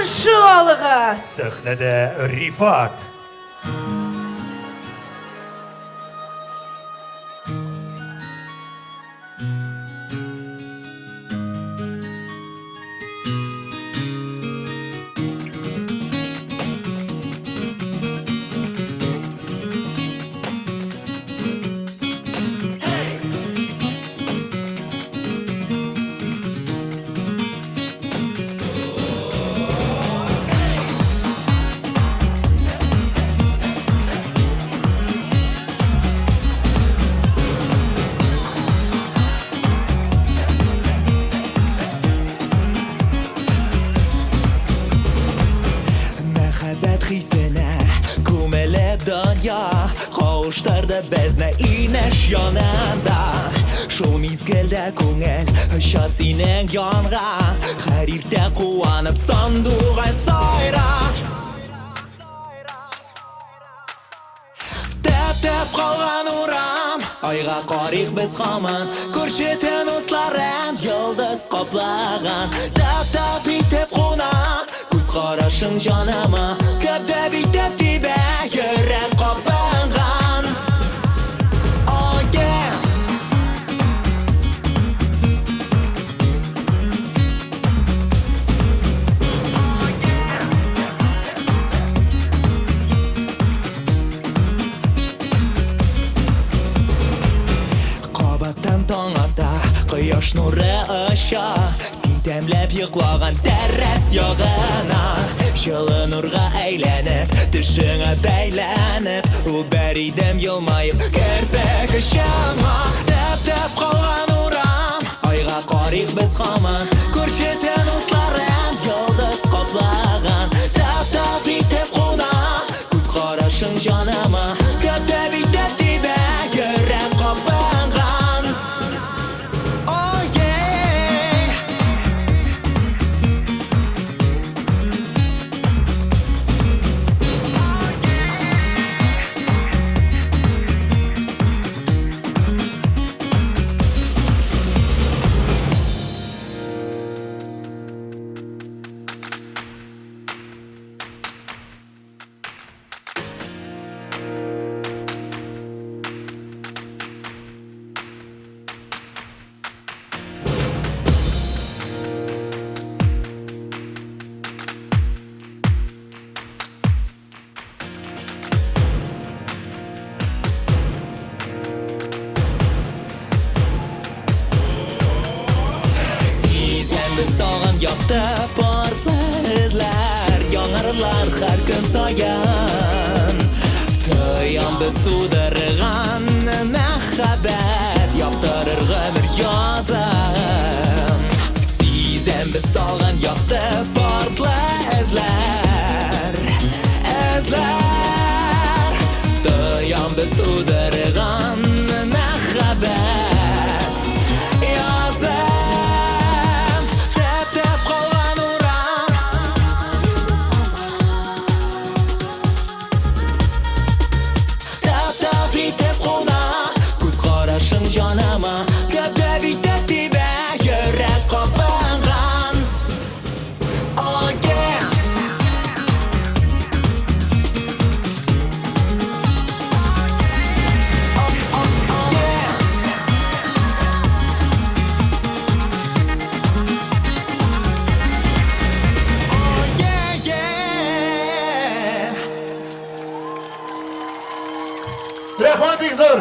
Каршы алығыз. Сәхнәдә Рифат. Мәхәббәт хисенә күмелеп дөнья, кавыштырды безне инеш янында. Шул мизгелдә күңел оча синең янга, һәр иртә куанып сандугай сайра. Тәп-тәп калган урам, айга карыйк без һаман, күршетен утларын йолдыз каплаган. Тәп-тәп итеп куна, күз карашың җаныма, көптәп итеп тибә йөрәк каплаган. Oh yeah. Кабаттан таң ата, кояш нуры оча, син тәмләп йоклаган тәрәс ягына. Җылы нурга әйләнеп, төшеңә бәйләнеп, үбәр идем елмаеп керфек очыңа. Тәп-тәп калган урам, айга карыйк без һаман, күршетен утларын йолдыз каплаган. Тәп-тәп итеп куна, күз карашың җаныма, көптәп итеп тибә йөрәк каплаган. Oh yeah. Сагын якты партлы эзләр, яңарылар һәр көн саен. Тоям без тудырган мәхәббәт, яктырыр гомер язын. Сизәм без сагын якты партлы эзләр, эзләр. Тоям без тудырган мәхәббәт, язын. Җаныма, көптәп итеп тибә йөрәк каплаган. Oh yeah. Oh yeah. Oh yeah, yeah. Рәхмәт бик зур.